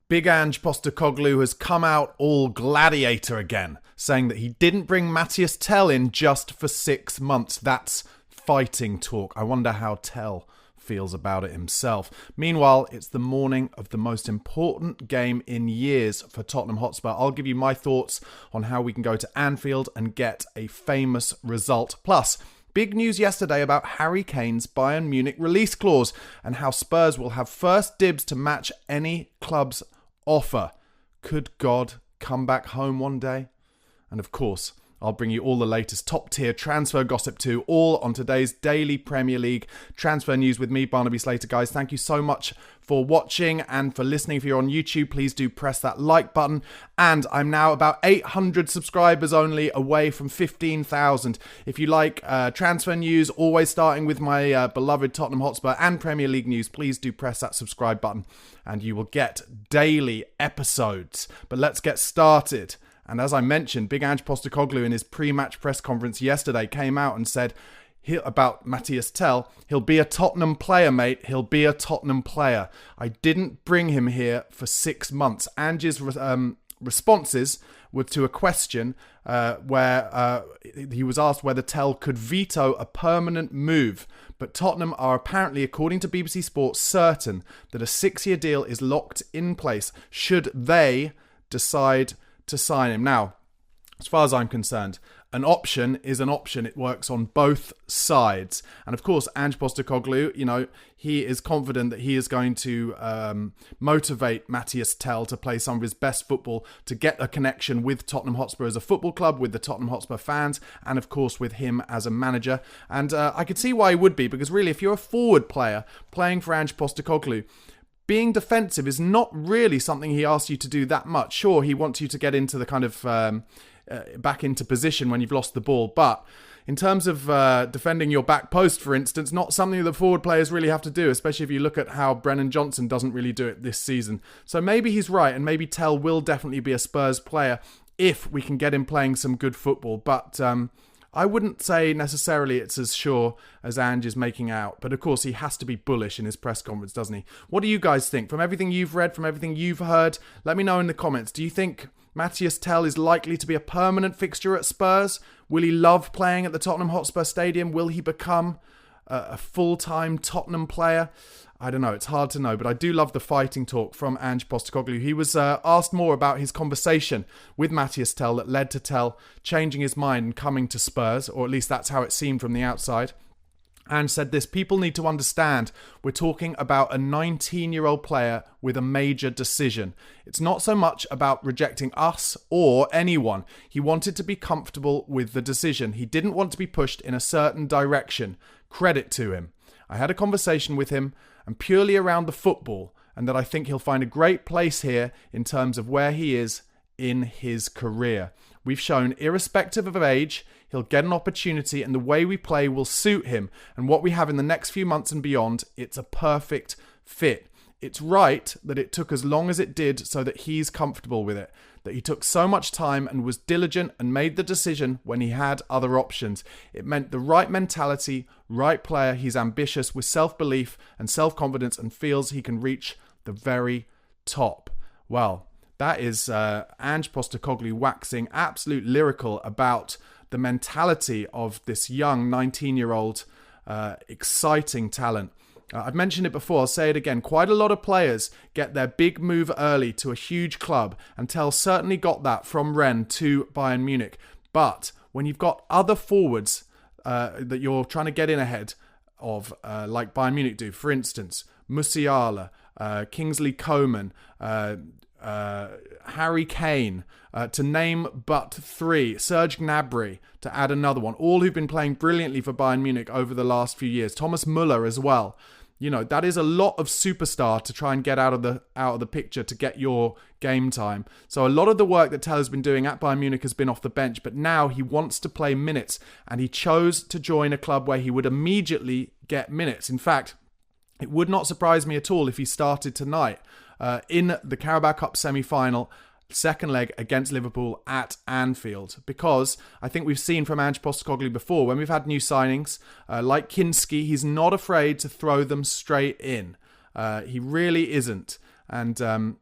Big Ange Postecoglou has come out all gladiator again, saying that he didn't bring Mathis Tel in just for 6 months. That's fighting talk. I wonder how Tel feels about it himself. Meanwhile, it's the morning of the most important game in years for Tottenham Hotspur. I'll give you my thoughts on how we can go to Anfield and get a famous result. Plus, big news yesterday about Harry Kane's Bayern Munich release clause and how Spurs will have first dibs to match any club's offer. Could God come back home one day? And of course, I'll bring you all the latest top-tier transfer gossip too, all on today's daily Premier League transfer news with me, Barnaby Slater. Guys, thank you so much for watching and for listening. If you're on YouTube, please do press that like button. And I'm now about 800 subscribers only away from 15,000. If you like transfer news, always starting with my beloved Tottenham Hotspur and Premier League news, please do press that subscribe button and you will get daily episodes. But let's get started. And as I mentioned, Big Ange Postecoglou in his pre-match press conference yesterday came out and said about Mathis Tel, he'll be a Tottenham player, mate. He'll be a Tottenham player. I didn't bring him here for 6 months. Ange's responses were to a question where he was asked whether Tel could veto a permanent move. But Tottenham are apparently, according to BBC Sport, certain that a 6-year deal is locked in place should they decide to sign him. Now, as far as I'm concerned, an option is an option. It works on both sides. And of course, Ange Postecoglou, he is confident that he is going to motivate Mathis Tel to play some of his best football, to get a connection with Tottenham Hotspur as a football club, with the Tottenham Hotspur fans, and of course with him as a manager. And I could see why he would be, because really, if you're a forward player playing for Ange Postecoglou, being defensive is not really something he asks you to do that much. Sure, he wants you to get into the kind of back into position when you've lost the ball. But in terms of defending your back post, for instance, not something that forward players really have to do, especially if you look at how Brennan Johnson doesn't really do it this season. So maybe he's right, and maybe Tel will definitely be a Spurs player if we can get him playing some good football. But I wouldn't say necessarily it's as sure as Ange is making out. But of course, he has to be bullish in his press conference, doesn't he? What do you guys think? From everything you've read, from everything you've heard, let me know in the comments. Do you think Mathis Tel is likely to be a permanent fixture at Spurs? Will he love playing at the Tottenham Hotspur Stadium? Will he become a full-time Tottenham player? I don't know. It's hard to know, but I do love the fighting talk from Ange Postecoglou. He was asked more about his conversation with Mathis Tel that led to Tel changing his mind and coming to Spurs, or at least that's how it seemed from the outside. Ange said this: people need to understand we're talking about a 19-year-old player with a major decision. It's not so much about rejecting us or anyone. He wanted to be comfortable with the decision. He didn't want to be pushed in a certain direction. Credit to him. I had a conversation with him, and purely around the football, and that I think he'll find a great place here in terms of where he is in his career. We've shown, irrespective of age, he'll get an opportunity, and the way we play will suit him. And what we have in the next few months and beyond, it's a perfect fit. It's right that it took as long as it did so that he's comfortable with it, that he took so much time and was diligent and made the decision when he had other options. It meant the right mentality, right player. He's ambitious with self-belief and self-confidence and feels he can reach the very top. Well, that is Ange Postecoglou waxing absolute lyrical about the mentality of this young 19-year-old exciting talent. I've mentioned it before, I'll say it again. Quite a lot of players get their big move early to a huge club, and Tel certainly got that from Rennes to Bayern Munich. But when you've got other forwards that you're trying to get in ahead of, like Bayern Munich do, for instance, Musiala, Kingsley Coman, Harry Kane, to name but three, Serge Gnabry, to add another one, all who've been playing brilliantly for Bayern Munich over the last few years. Thomas Müller as well. That is a lot of superstar to try and get out of the picture to get your game time. So a lot of the work that Tel has been doing at Bayern Munich has been off the bench, but now he wants to play minutes, and he chose to join a club where he would immediately get minutes. In fact, it would not surprise me at all if he started tonight in the Carabao Cup Semi Final, second leg against Liverpool at Anfield, because I think we've seen from Ange Postecoglou before, when we've had new signings like Kinski, he's not afraid to throw them straight in. He really isn't. And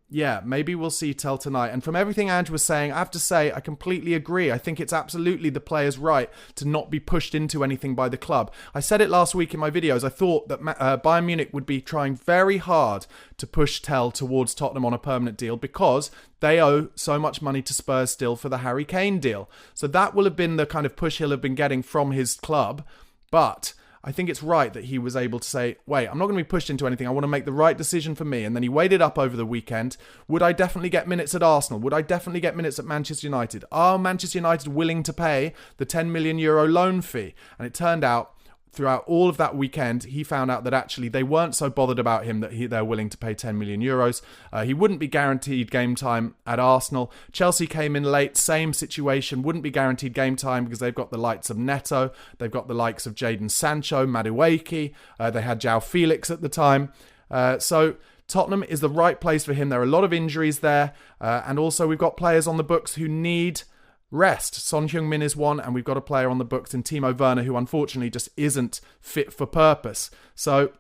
maybe we'll see Tel tonight. And from everything Ange was saying, I have to say, I completely agree. I think it's absolutely the player's right to not be pushed into anything by the club. I said it last week in my videos. I thought that Bayern Munich would be trying very hard to push Tel towards Tottenham on a permanent deal because they owe so much money to Spurs still for the Harry Kane deal. So that will have been the kind of push he'll have been getting from his club. But I think it's right that he was able to say, wait, I'm not going to be pushed into anything. I want to make the right decision for me. And then he weighed it up over the weekend. Would I definitely get minutes at Arsenal? Would I definitely get minutes at Manchester United? Are Manchester United willing to pay the €10 million loan fee? And it turned out, throughout all of that weekend, he found out that actually they weren't so bothered about him that they're willing to pay €10 million. He wouldn't be guaranteed game time at Arsenal. Chelsea came in late, same situation, wouldn't be guaranteed game time because they've got the likes of Neto, they've got the likes of Jadon Sancho, Madueke, they had João Felix at the time. So Tottenham is the right place for him. There are a lot of injuries there, and also we've got players on the books who need rest. Son Heung-min is one, and we've got a player on the books in Timo Werner who unfortunately just isn't fit for purpose. So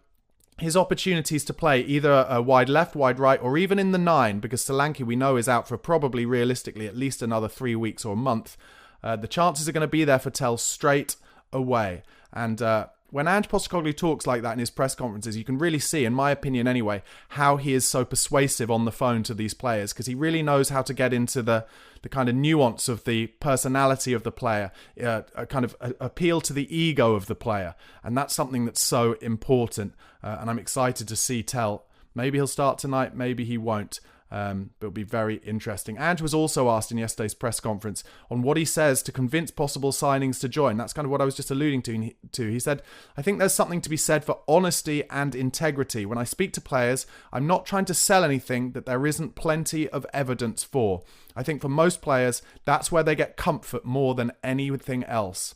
his opportunities to play either a wide left, wide right, or even in the 9, because Solanke we know is out for probably realistically at least another 3 weeks or a month. The chances are going to be there for Tel straight away. And when Ange Postecoglou talks like that in his press conferences, you can really see, in my opinion anyway, how he is so persuasive on the phone to these players, because he really knows how to get into the kind of nuance of the personality of the player, a kind of appeal to the ego of the player. And that's something that's so important. And I'm excited to see Tel. Maybe he'll start tonight, maybe he won't. But it'll be very interesting. Ange was also asked in yesterday's press conference on what he says to convince possible signings to join. That's kind of what I was just alluding to. He said, I think there's something to be said for honesty and integrity. When I speak to players, I'm not trying to sell anything that there isn't plenty of evidence for. I think for most players, that's where they get comfort more than anything else.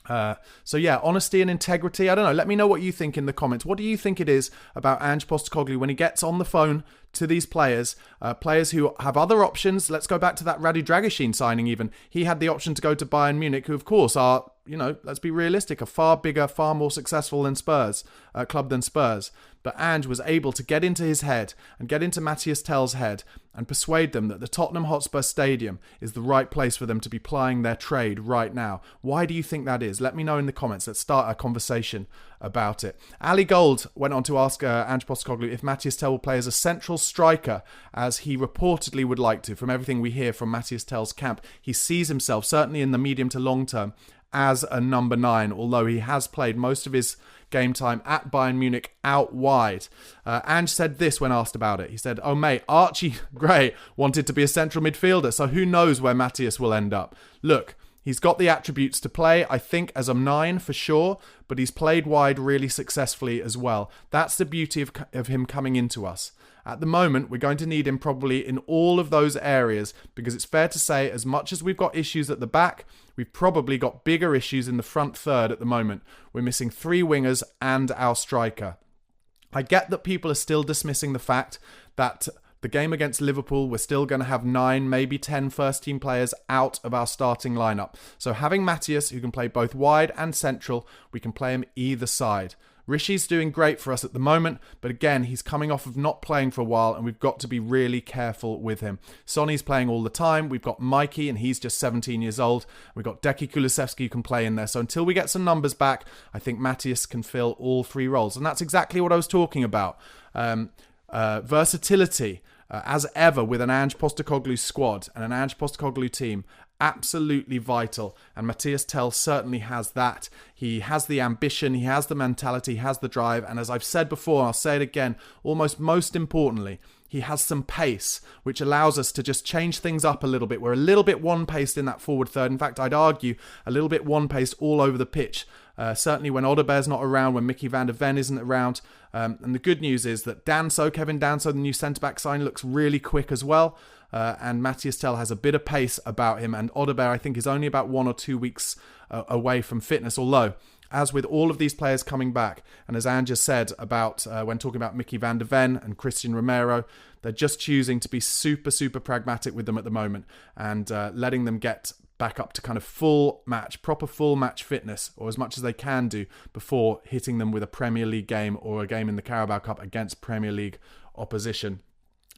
Honesty and integrity. I don't know. Let me know what you think in the comments. What do you think it is about Ange Postecoglou when he gets on the phone to these players who have other options? Let's go back to that Radu Dragusin signing even. He had the option to go to Bayern Munich, who of course are, let's be realistic, a far bigger, far more successful than club than Spurs. But Ange was able to get into his head and get into Mathis Tel's head and persuade them that the Tottenham Hotspur Stadium is the right place for them to be plying their trade right now. Why do you think that is? Let me know in the comments. Let's start a conversation about it. Ali Gold went on to ask Ange Postecoglou if Mathis Tel will play as a central striker, as he reportedly would like to. From everything we hear from Mathis Tel's camp, he sees himself, certainly in the medium to long term, as a number 9, although he has played most of his game time at Bayern Munich out wide. Ange said this when asked about it. He said, oh mate, Archie Gray wanted to be a central midfielder, so who knows where Matthias will end up. Look, he's got the attributes to play, I think, as a 9 for sure, but he's played wide really successfully as well. That's the beauty of him coming into us. At the moment, we're going to need him probably in all of those areas, because it's fair to say, as much as we've got issues at the back, we've probably got bigger issues in the front third at the moment. We're missing 3 wingers and our striker. I get that people are still dismissing the fact that the game against Liverpool, we're still going to have 9, maybe 10 first-team players out of our starting lineup. So having Matthias, who can play both wide and central, we can play him either side. Rishi's doing great for us at the moment, but again, he's coming off of not playing for a while, and we've got to be really careful with him. Sonny's playing all the time. We've got Mikey, and he's just 17 years old. We've got Deki Kulusevski who can play in there. So until we get some numbers back, I think Matthias can fill all 3 roles. And that's exactly what I was talking about. Versatility, as ever, with an Ange Postecoglou squad and an Ange Postecoglou team. Absolutely vital, and Mathis Tel certainly has that. He has the ambition, he has the mentality, he has the drive, and as I've said before, I'll say it again, almost most importantly, he has some pace, which allows us to just change things up a little bit. We're a little bit one-paced in that forward third. In fact, I'd argue a little bit one-paced all over the pitch. Certainly when Odeber's not around, when Mickey van der Ven isn't around. And the good news is that Kevin Danso, the new centre-back sign, looks really quick as well. And Mathis Tel has a bit of pace about him. And Odeber, I think, is only about 1 or 2 weeks away from fitness. Although, as with all of these players coming back, and as Ange said about when talking about Mickey van der Ven and Christian Romero, they're just choosing to be super, super pragmatic with them at the moment and letting them get back up to kind of proper full match fitness, or as much as they can do before hitting them with a Premier League game or a game in the Carabao Cup against Premier League opposition.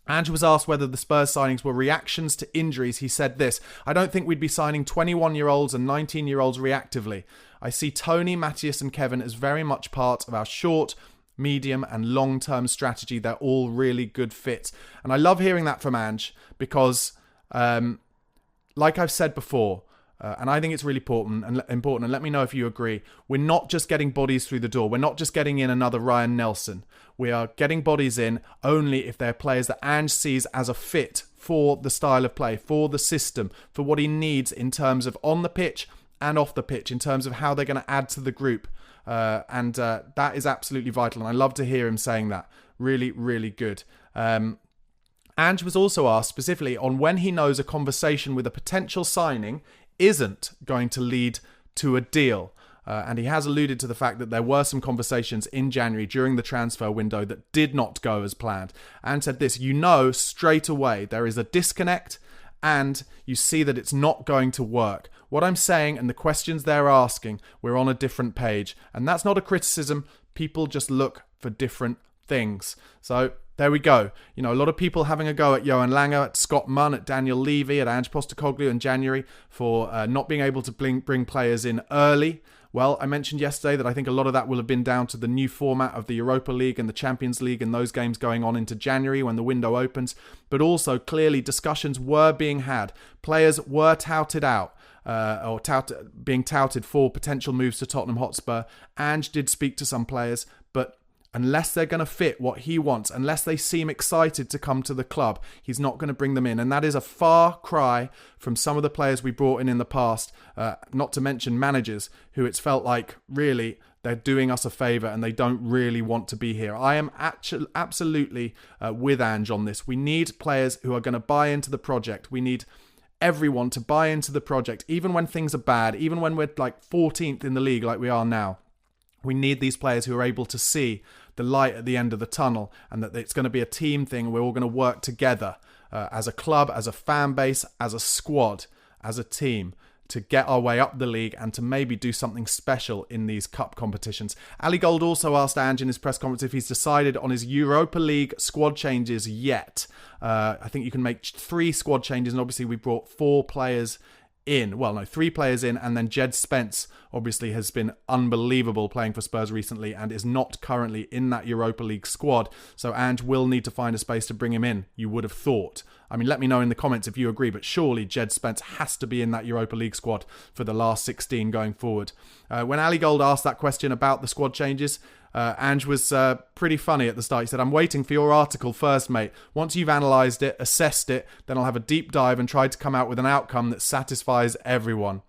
Ange was asked whether the Spurs signings were reactions to injuries. He said this: "I don't think we'd be signing 21-year-olds and 19-year-olds reactively. I see Tony, Matthias and Kevin as very much part of our short, medium and long-term strategy. They're all really good fits." And I love hearing that from Ange because, like I've said before, and I think it's really important, and let me know if you agree, we're not just getting bodies through the door. We're not just getting in another Ryan Nelson. We are getting bodies in only if they're players that Ange sees as a fit for the style of play, for the system, for what he needs in terms of on the pitch and off the pitch, in terms of how they're going to add to the group. And that is absolutely vital. And I love to hear him saying that. Really, really good. Ange was also asked specifically on when he knows a conversation with a potential signing isn't going to lead to a deal. And he has alluded to the fact that there were some conversations in January during the transfer window that did not go as planned. And said this: "You know straight away there is a disconnect and you see that it's not going to work. What I'm saying and the questions they're asking, we're on a different page." And that's not a criticism. People just look for different things. So there we go. You know, a lot of people having a go at Johan Lange, at Scott Munn, at Daniel Levy, at Ange Postecoglou in January for not being able to bring players in early. Well, I mentioned yesterday that I think a lot of that will have been down to the new format of the Europa League and the Champions League and those games going on into January when the window opens. But also, clearly, discussions were being had. Players were touted out. Being touted for potential moves to Tottenham Hotspur. Ange did speak to some players, but unless they're going to fit what he wants, unless they seem excited to come to the club, he's not going to bring them in. And that is a far cry from some of the players we brought in the past, not to mention managers who it's felt like really they're doing us a favour and they don't really want to be here. I am absolutely with Ange on this. We need players who are going to buy into the project. We need everyone to buy into the project, even when things are bad, even when we're like 14th in the league like we are now. We need these players who are able to see the light at the end of the tunnel and that it's going to be a team thing and we're all going to work together as a club, as a fan base, as a squad, as a team to get our way up the league and to maybe do something special in these cup competitions. Ali Gold also asked Ange in his press conference if he's decided on his Europa League squad changes yet. I think you can make 3 squad changes, and obviously we brought 4 players in. Well, no, 3 players in, and then Jed Spence obviously has been unbelievable playing for Spurs recently and is not currently in that Europa League squad. So Ange will need to find a space to bring him in, you would have thought. I mean, let me know in the comments if you agree, but surely Jed Spence has to be in that Europa League squad for the last 16 going forward. When Ali Gold asked that question about the squad changes, Ange was pretty funny at the start. He said, "I'm waiting for your article first, mate. Once you've analysed it, assessed it, then I'll have a deep dive and try to come out with an outcome that satisfies everyone."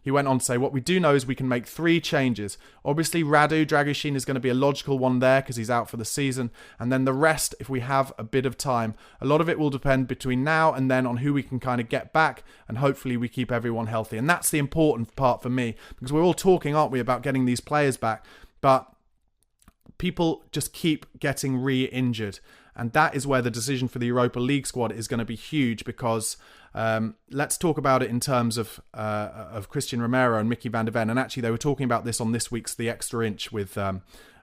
He went on to say, "What we do know is we can make 3 changes. Obviously, Radu Dragoshin is going to be a logical one there because he's out for the season. And then the rest, if we have a bit of time. A lot of it will depend between now and then on who we can kind of get back. And hopefully we keep everyone healthy." And that's the important part for me, because we're all talking, aren't we, about getting these players back. But people just keep getting re-injured. And that is where the decision for the Europa League squad is going to be huge, because let's talk about it in terms of Christian Romero and Mickey van der Ven. And actually, they were talking about this on this week's The Extra Inch with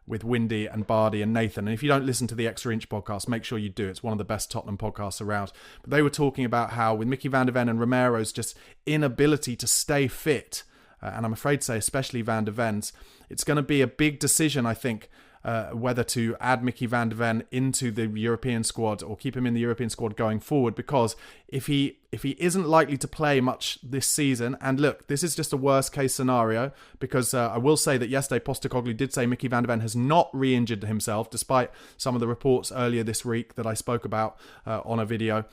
Windy and Bardi and Nathan. And if you don't listen to the Extra Inch podcast, make sure you do. It's one of the best Tottenham podcasts around. But they were talking about how with Mickey van der Ven and Romero's just inability to stay fit, and I'm afraid to say especially van der Ven's, it's going to be a big decision, I think, whether to add Mickey van der Ven into the European squad or keep him in the European squad going forward. Because if he isn't likely to play much this season, and look, this is just a worst case scenario, because I will say that yesterday Postecoglou did say Mickey van der Ven has not re-injured himself, despite some of the reports earlier this week that I spoke about on a video.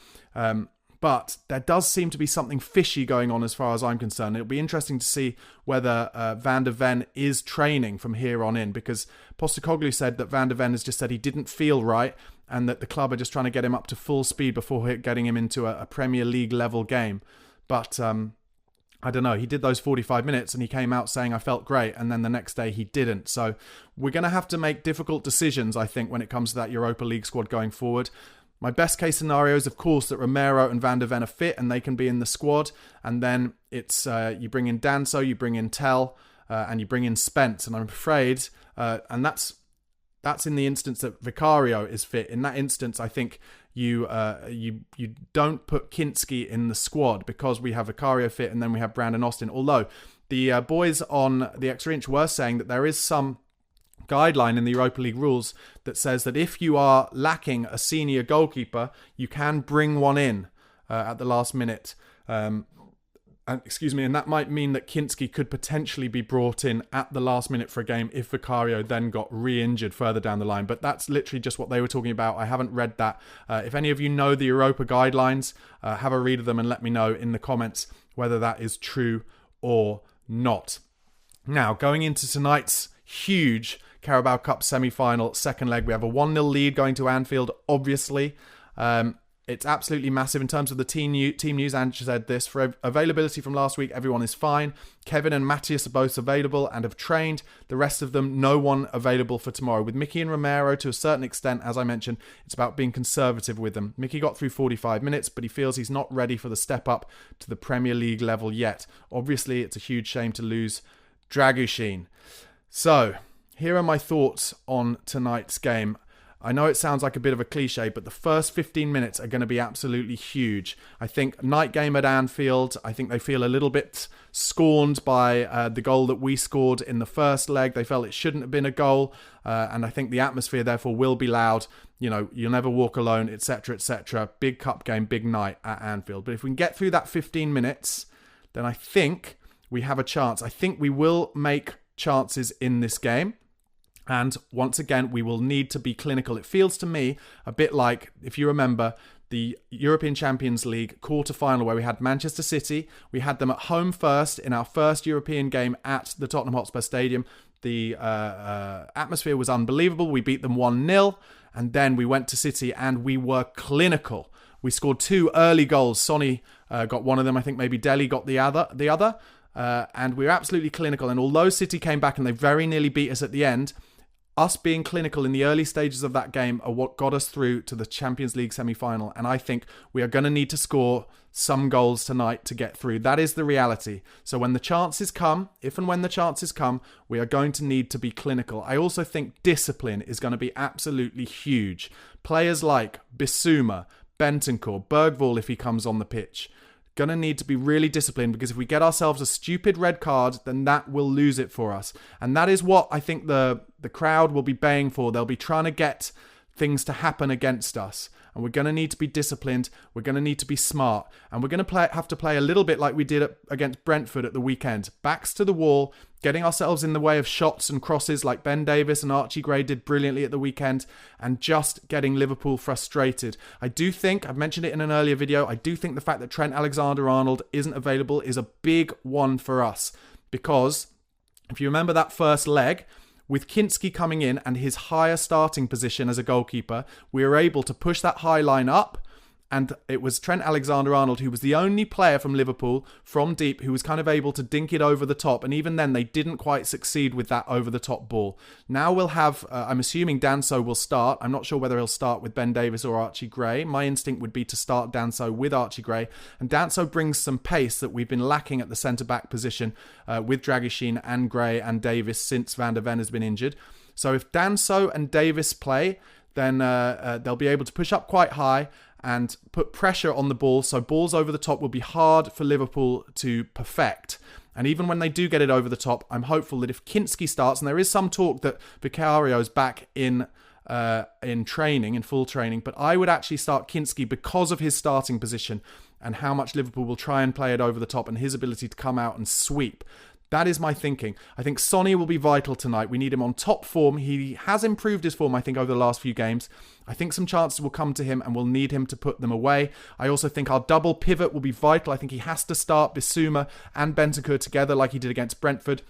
But there does seem to be something fishy going on as far as I'm concerned. It'll be interesting to see whether Van der Ven is training from here on in, because Postecoglou said that Van der Ven has just said he didn't feel right and that the club are just trying to get him up to full speed before getting him into a Premier League level game. But I don't know, he did those 45 minutes and he came out saying I felt great, and then the next day he didn't. So we're going to have to make difficult decisions, I think, when it comes to that Europa League squad going forward. My best case scenario is, of course, that Romero and Van der Ven are fit and they can be in the squad. And then it's you bring in Danso, you bring in Tel, and you bring in Spence. And I'm afraid, and that's in the instance that Vicario is fit. In that instance, I think you don't put Kinski in the squad because we have Vicario fit and then we have Brandon Austin. Although the boys on the Extra Inch were saying that there is some guideline in the Europa League rules that says that if you are lacking a senior goalkeeper, you can bring one in at the last minute. And that might mean that Kinski could potentially be brought in at the last minute for a game if Vicario then got re-injured further down the line. But that's literally just what they were talking about. I haven't read that. If any of you know the Europa guidelines, have a read of them and let me know in the comments whether that is true or not. Now, going into tonight's huge Carabao Cup Semi Final second leg, we have a 1-0 lead going to Anfield, obviously. It's absolutely massive in terms of the team news. Ange said this: for availability from last week, everyone is fine. Kevin and Matthias are both available and have trained. The rest of them, no one available for tomorrow. With Mickey and Romero, to a certain extent, as I mentioned, it's about being conservative with them. Mickey got through 45 minutes, but he feels he's not ready for the step up to the Premier League level yet. Obviously, it's a huge shame to lose Dragushin. So, here are my thoughts on tonight's game. I know it sounds like a bit of a cliche, but the first 15 minutes are going to be absolutely huge. I think night game at Anfield, I think they feel a little bit scorned by the goal that we scored in the first leg. They felt it shouldn't have been a goal, and I think the atmosphere therefore will be loud. You know, you'll never walk alone, etc., etc. Big cup game, big night at Anfield. But if we can get through that 15 minutes, then I think we have a chance. I think we will make chances in this game. And once again, we will need to be clinical. It feels to me a bit like, if you remember, the European Champions League quarter-final where we had Manchester City. We had them at home first in our first European game at the Tottenham Hotspur Stadium. The atmosphere was unbelievable. We beat them 1-0. And then we went to City and we were clinical. We scored 2 early goals. Sonny got one of them. I think maybe Dele got the other. And we were absolutely clinical. And although City came back and they very nearly beat us at the end, us being clinical in the early stages of that game are what got us through to the Champions League semi-final. And I think we are going to need to score some goals tonight to get through. That is the reality. So when the chances come, if and when the chances come, we are going to need to be clinical. I also think discipline is going to be absolutely huge. Players like Bissouma, Bentancur, Bergvall if he comes on the pitch, going to need to be really disciplined, because if we get ourselves a stupid red card, then that will lose it for us. And that is what I think the crowd will be baying for. They'll be trying to get things to happen against us. And we're going to need to be disciplined. We're going to need to be smart. And we're going to have to play a little bit like we did against Brentford at the weekend. Backs to the wall, getting ourselves in the way of shots and crosses like Ben Davies and Archie Gray did brilliantly at the weekend, and just getting Liverpool frustrated. I do think, I've mentioned it in an earlier video, I do think the fact that Trent Alexander-Arnold isn't available is a big one for us. Because if you remember that first leg, with Kinski coming in and his higher starting position as a goalkeeper, we were able to push that high line up, and it was Trent Alexander-Arnold who was the only player from Liverpool from deep who was kind of able to dink it over the top, and even then they didn't quite succeed with that over-the-top ball. Now we'll have, I'm assuming Danso will start. I'm not sure whether he'll start with Ben Davies or Archie Gray. My instinct would be to start Danso with Archie Gray, and Danso brings some pace that we've been lacking at the centre-back position with Dragushin and Gray and Davies since Van der Ven has been injured. So if Danso and Davies play, then they'll be able to push up quite high and put pressure on the ball, so balls over the top will be hard for Liverpool to perfect. And even when they do get it over the top, I'm hopeful that if Kinski starts, and there is some talk that Vicario's back in training, in full training, but I would actually start Kinski because of his starting position and how much Liverpool will try and play it over the top and his ability to come out and sweep. That is my thinking. I think Sonny will be vital tonight. We need him on top form. He has improved his form, I think, over the last few games. I think some chances will come to him and we'll need him to put them away. I also think our double pivot will be vital. I think he has to start Bissouma and Bentancur together like he did against Brentford.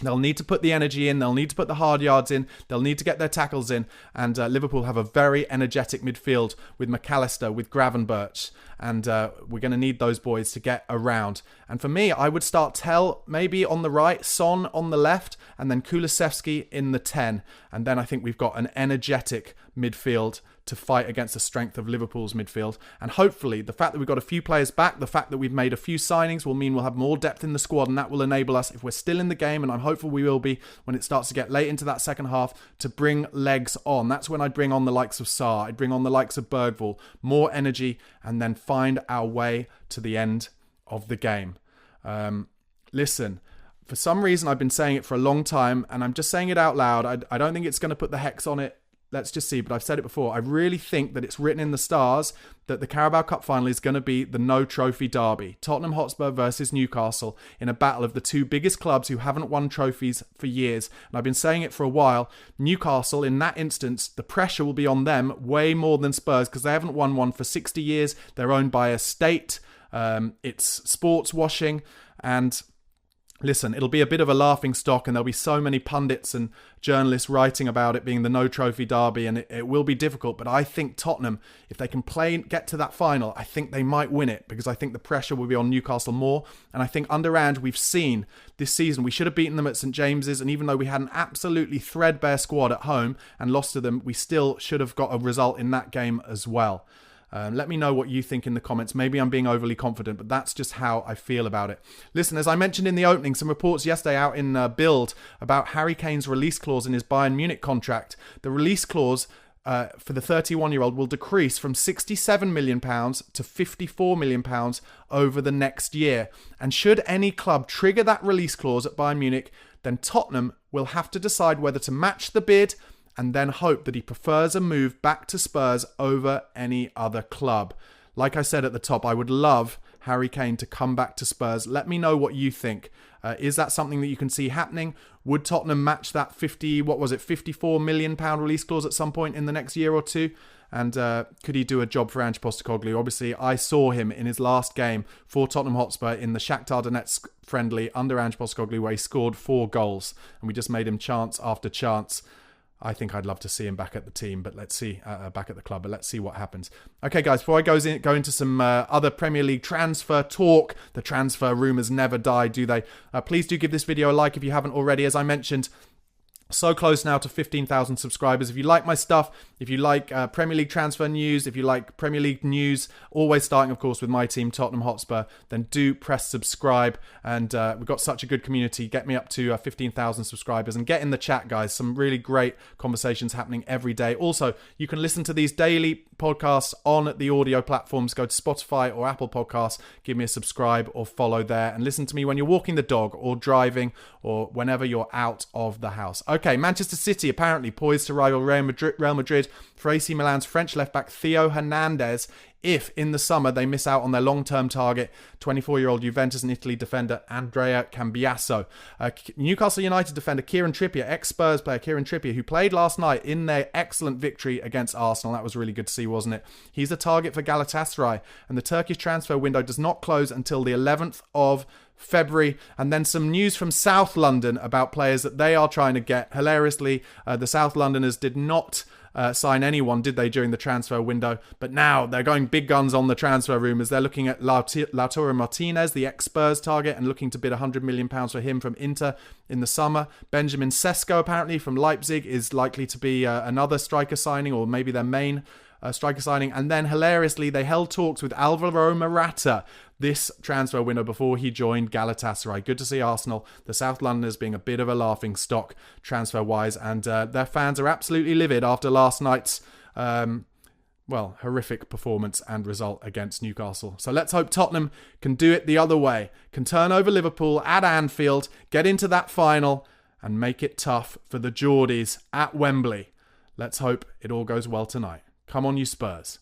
They'll need to put the energy in. They'll need to put the hard yards in. They'll need to get their tackles in. And Liverpool have a very energetic midfield with McAllister, with Gravenberch. And we're going to need those boys to get around. And for me, I would start Tel maybe on the right, Son on the left, and then Kulusevski in the 10. And then I think we've got an energetic midfield to fight against the strength of Liverpool's midfield. And hopefully the fact that we've got a few players back, the fact that we've made a few signings will mean we'll have more depth in the squad, and that will enable us, if we're still in the game, and I'm hopeful we will be when it starts to get late into that second half, to bring legs on. That's when I'd bring on the likes of Sarr, I'd bring on the likes of Bergvall, more energy, and then find our way to the end of the game. Listen, for some reason I've been saying it for a long time, and I'm just saying it out loud. I don't think it's going to put the hex on it. Let's just see, but I've said it before. I really think that it's written in the stars that the Carabao Cup final is going to be the no trophy derby. Tottenham Hotspur versus Newcastle in a battle of the two biggest clubs who haven't won trophies for years. And I've been saying it for a while. Newcastle, in that instance, the pressure will be on them way more than Spurs because they haven't won one for 60 years. They're owned by a state. It's sports washing, and listen, it'll be a bit of a laughing stock, and there'll be so many pundits and journalists writing about it being the no trophy derby, and it will be difficult. But I think Tottenham, if they can get to that final, I think they might win it, because I think the pressure will be on Newcastle more. And I think under Ange, we've seen this season, we should have beaten them at St James's, and even though we had an absolutely threadbare squad at home and lost to them, we still should have got a result in that game as well. Let me know what you think in the comments. Maybe I'm being overly confident, but that's just how I feel about it. Listen, as I mentioned in the opening, some reports yesterday out in Bild about Harry Kane's release clause in his Bayern Munich contract. The release clause for the 31-year-old will decrease from £67 million to £54 million over the next year. And should any club trigger that release clause at Bayern Munich, then Tottenham will have to decide whether to match the bid and then hope that he prefers a move back to Spurs over any other club. Like I said at the top, I would love Harry Kane to come back to Spurs. Let me know what you think. Is that something that you can see happening? Would Tottenham match that £54 million release clause at some point in the next year or two? And could he do a job for Ange Postecoglou? Obviously, I saw him in his last game for Tottenham Hotspur in the Shakhtar Donetsk friendly under Ange Postecoglou, where he scored 4 goals. And we just made him chance after chance. I think I'd love to see him back at the team, but let's see, back at the club, but let's see what happens. Okay, guys, before I go into some other Premier League transfer talk, the transfer rumours never die, do they? Please do give this video a like if you haven't already. As I mentioned, so close now to 15,000 subscribers. If you like my stuff, if you like Premier League transfer news, if you like Premier League news, always starting, of course, with my team, Tottenham Hotspur, then do press subscribe. And we've got such a good community. Get me up to 15,000 subscribers and get in the chat, guys. Some really great conversations happening every day. Also, you can listen to these daily podcasts on the audio platforms. Go to Spotify or Apple Podcasts. Give me a subscribe or follow there. And listen to me when you're walking the dog or driving or whenever you're out of the house. Okay, Manchester City apparently poised to rival Real Madrid for AC Milan's French left-back Theo Hernandez if, in the summer, they miss out on their long-term target, 24-year-old Juventus and Italy defender Andrea Cambiasso. Newcastle United defender Kieran Trippier, ex-Spurs player Kieran Trippier, who played last night in their excellent victory against Arsenal. That was really good to see, wasn't it? He's a target for Galatasaray, and the Turkish transfer window does not close until the 11th of February. And then some news from South London about players that they are trying to get. Hilariously, the South Londoners did not sign anyone, did they, during the transfer window? But now they're going big guns on the transfer rumours. They're looking at Lautaro Martinez, the ex-Spurs target, and looking to bid £100 million for him from Inter in the summer. Benjamin Sesko, apparently, from Leipzig, is likely to be another striker signing, or maybe their main striker signing. And then, hilariously, they held talks with Alvaro Morata this transfer window before he joined Galatasaray. Good to see Arsenal, the South Londoners, being a bit of a laughing stock transfer-wise, and their fans are absolutely livid after last night's horrific performance and result against Newcastle. So let's hope Tottenham can do it the other way, can turn over Liverpool at Anfield, get into that final, and make it tough for the Geordies at Wembley. Let's hope it all goes well tonight. Come on, you Spurs.